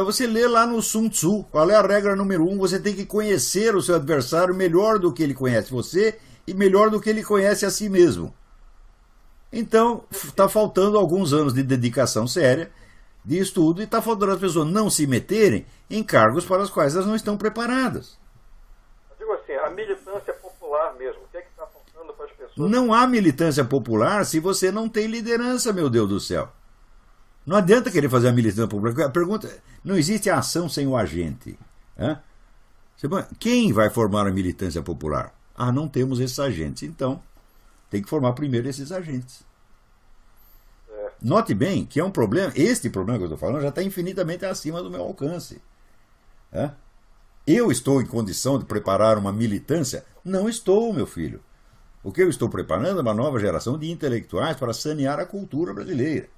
Olha, você lê lá no Sun Tzu, qual é a regra número 1? Você tem que conhecer o seu adversário melhor do que ele conhece você e melhor do que ele conhece a si mesmo. Então, está faltando alguns anos de dedicação séria, de estudo, e está faltando as pessoas não se meterem em cargos para os quais elas não estão preparadas. Eu digo assim, a militância popular mesmo, o que é que está faltando para as pessoas? Não há militância popular se você não tem liderança, meu Deus do céu. Não adianta querer fazer a militância popular. A pergunta, não existe ação sem o agente. Quem vai formar a militância popular? Ah, não temos esses agentes. Então, tem que formar primeiro esses agentes. Note bem que é um problema, este problema que eu estou falando já está infinitamente acima do meu alcance. Eu estou em condição de preparar uma militância? Não estou, meu filho. O que eu estou preparando é uma nova geração de intelectuais para sanear a cultura brasileira.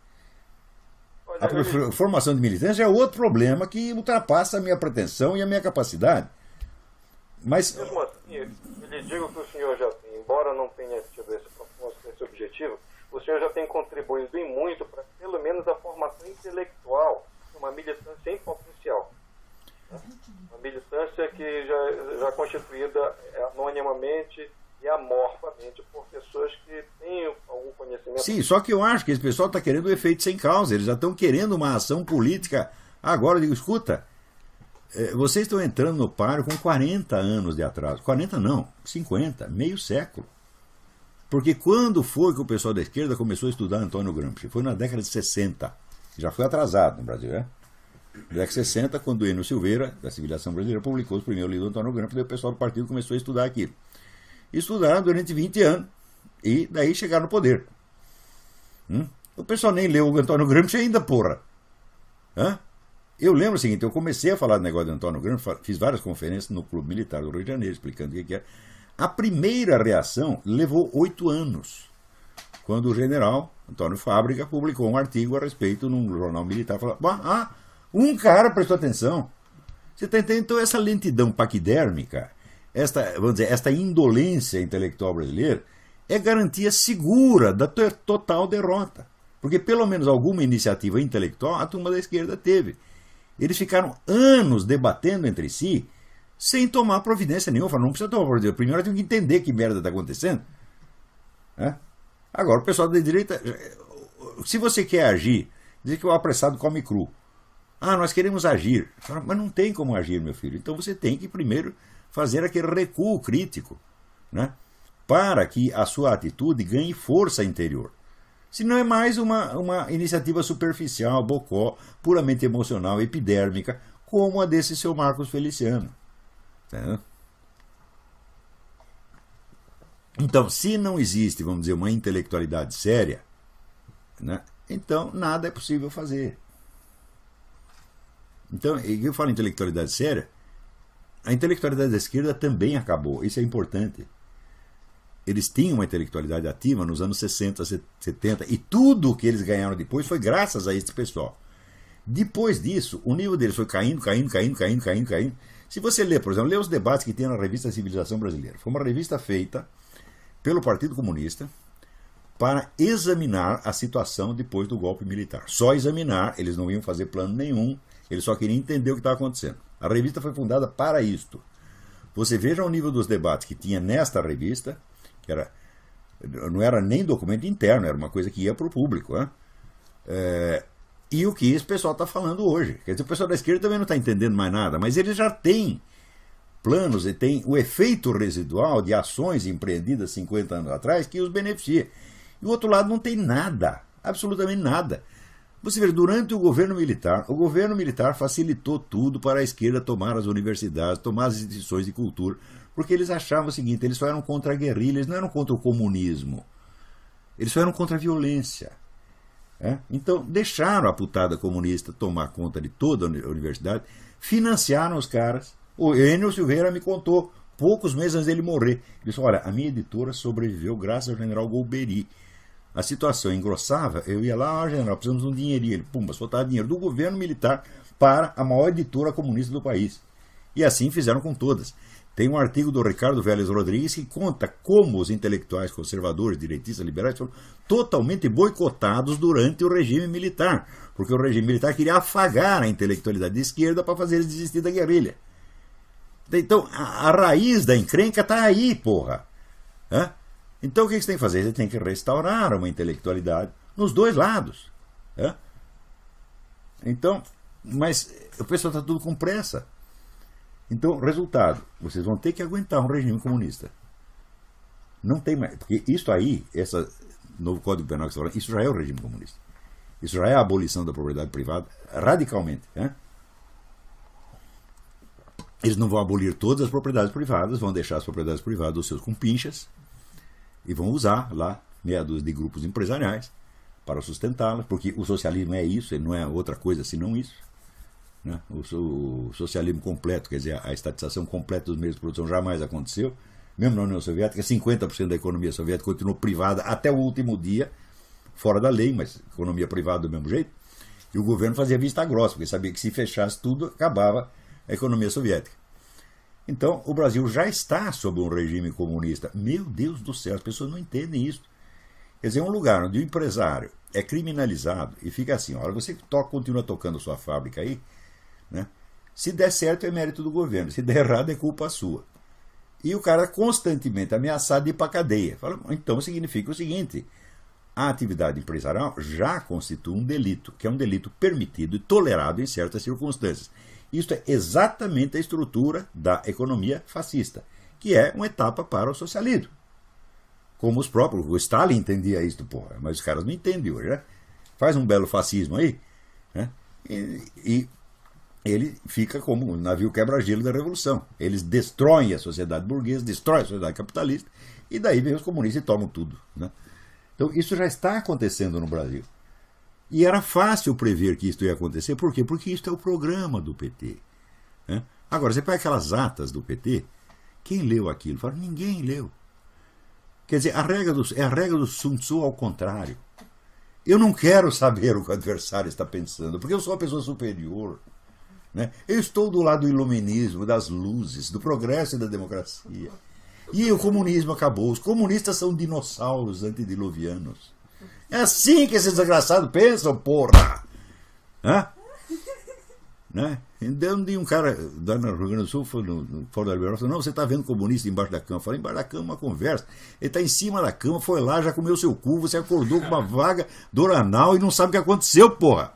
A formação de militância é outro problema que ultrapassa a minha pretensão e a minha capacidade. Mas, mesmo assim, eu lhe digo que o senhor já tem, embora não tenha tido esse propósito, esse objetivo, o senhor já tem contribuído em muito para, pelo menos, a formação intelectual, uma militância em potencial. Uma militância que já é constituída anonimamente e amorfamente por pessoas que têm algum conhecimento. Sim, só que eu acho que esse pessoal está querendo o efeito sem causa, eles já estão querendo uma ação política. Agora eu digo, escuta, vocês estão entrando no páreo com 40 anos de atraso. 40 não, 50, meio século. Porque quando foi que o pessoal da esquerda começou a estudar Antônio Gramsci? Foi na década de 60. Já foi atrasado no Brasil, Na década de 60, quando o Enio Silveira, da Civilização Brasileira, publicou os primeiros livros do Antônio Gramsci, daí o pessoal do partido começou a estudar aquilo. Estudaram durante 20 anos e daí chegaram no poder. O pessoal nem leu o Antônio Gramsci ainda, porra. Eu lembro o seguinte, eu comecei a falar do negócio de Antônio Gramsci, fiz várias conferências no Clube Militar do Rio de Janeiro, explicando o que era. A primeira reação levou 8 anos, quando o general Antônio Fábrica publicou um artigo a respeito num jornal militar, falando, um cara prestou atenção. Você está entendendo? Então essa lentidão paquidérmica, esta indolência intelectual brasileira, é garantia segura da total derrota. Porque pelo menos alguma iniciativa intelectual a turma da esquerda teve. Eles ficaram anos debatendo entre si, sem tomar providência nenhuma. Falaram, não precisa tomar providência. Primeiro tem que entender que merda está acontecendo. Agora, o pessoal da direita, se você quer agir, diz que o apressado come cru. Nós queremos agir. Mas não tem como agir, meu filho. Então você tem que primeiro fazer aquele recuo crítico, para que a sua atitude ganhe força interior. Se não é mais uma iniciativa superficial, bocó, puramente emocional, epidérmica, como a desse seu Marcos Feliciano. Então, se não existe, vamos dizer, uma intelectualidade séria, então nada é possível fazer. Então, eu falo em intelectualidade séria, a intelectualidade da esquerda também acabou, isso é importante. Eles tinham uma intelectualidade ativa nos anos 60, 70, e tudo que eles ganharam depois foi graças a este pessoal. Depois disso, o nível deles foi caindo. Se você ler, por exemplo, lê os debates que tem na revista Civilização Brasileira. Foi uma revista feita pelo Partido Comunista para examinar a situação depois do golpe militar. Só examinar, eles não iam fazer plano nenhum, eles só queriam entender o que estava acontecendo. A revista foi fundada para isto. Você veja o nível dos debates que tinha nesta revista, que não era nem documento interno, era uma coisa que ia para o público. E o que esse pessoal está falando hoje. Quer dizer, o pessoal da esquerda também não está entendendo mais nada, mas eles já têm planos e têm o efeito residual de ações empreendidas 50 anos atrás que os beneficia. E o outro lado não tem nada, absolutamente nada. Você vê, durante o governo militar facilitou tudo para a esquerda tomar as universidades, tomar as instituições de cultura, porque eles achavam o seguinte, eles só eram contra a guerrilha, eles não eram contra o comunismo, eles só eram contra a violência. Então, deixaram a putada comunista tomar conta de toda a universidade, financiaram os caras. O Enio Silveira me contou, poucos meses antes dele morrer. Ele disse, olha, a minha editora sobreviveu graças ao general Golbery. A situação engrossava, eu ia lá, general, precisamos de um dinheirinho. Ele, pumba, soltava dinheiro do governo militar para a maior editora comunista do país. E assim fizeram com todas. Tem um artigo do Ricardo Vélez Rodrigues que conta como os intelectuais conservadores, direitistas, liberais foram totalmente boicotados durante o regime militar, porque o regime militar queria afagar a intelectualidade de esquerda para fazer eles desistir da guerrilha. Então, a raiz da encrenca está aí, porra. Então, o que você tem que fazer? Você tem que restaurar uma intelectualidade nos dois lados. Então, mas o pessoal está tudo com pressa. Então, resultado, vocês vão ter que aguentar um regime comunista. Não tem mais. Porque isso aí, esse novo Código Penal que você fala, isso já é o regime comunista. Isso já é a abolição da propriedade privada radicalmente. Eles não vão abolir todas as propriedades privadas, vão deixar as propriedades privadas dos seus compinchas e vão usar lá meia dúzia de grupos empresariais para sustentá-las, porque o socialismo é isso, ele não é outra coisa senão isso. O socialismo completo, quer dizer, a estatização completa dos meios de produção jamais aconteceu. Mesmo na União Soviética, 50% da economia soviética continuou privada até o último dia, fora da lei, mas economia privada do mesmo jeito. E o governo fazia vista grossa, porque sabia que se fechasse tudo, acabava a economia soviética. Então, o Brasil já está sob um regime comunista. Meu Deus do céu, as pessoas não entendem isso. Quer dizer, um lugar onde o empresário é criminalizado e fica assim, olha, você continua tocando sua fábrica aí, se der certo é mérito do governo, se der errado é culpa sua. E o cara constantemente ameaçado de ir para a cadeia. Fala, então significa o seguinte, a atividade empresarial já constitui um delito, que é um delito permitido e tolerado em certas circunstâncias. Isso é exatamente a estrutura da economia fascista, que é uma etapa para o socialismo. Como os próprios, o Stalin entendia isso, porra, mas os caras não entendem hoje, Faz um belo fascismo aí, e ele fica como um navio quebra-gelo da revolução. Eles destroem a sociedade burguesa, destroem a sociedade capitalista, e daí vem os comunistas e tomam tudo. Então isso já está acontecendo no Brasil. E era fácil prever que isso ia acontecer. Por quê? Porque isso é o programa do PT. Agora, você pega aquelas atas do PT, quem leu aquilo? Fala, ninguém leu. Quer dizer, é a regra do Sun Tzu ao contrário. Eu não quero saber o que o adversário está pensando, porque eu sou uma pessoa superior. Eu estou do lado do iluminismo, das luzes, do progresso e da democracia. E o comunismo acabou. Os comunistas são dinossauros antediluvianos. É assim que esses desgraçados pensam, porra! Então, um cara lá no Rio Grande do Sul, no Fórum da Liberdade, falou, não, você está vendo comunista embaixo da cama. Eu falei, embaixo da cama uma conversa. Ele está em cima da cama, foi lá, já comeu seu cu, você acordou com uma vaga do oranal e não sabe o que aconteceu, porra!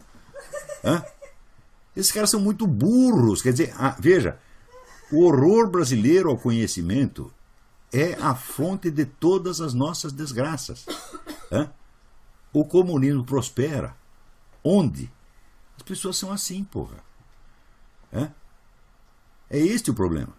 Esses caras são muito burros. Quer dizer, veja, o horror brasileiro ao conhecimento é a fonte de todas as nossas desgraças. O comunismo prospera. Onde? As pessoas são assim, porra. É este o problema.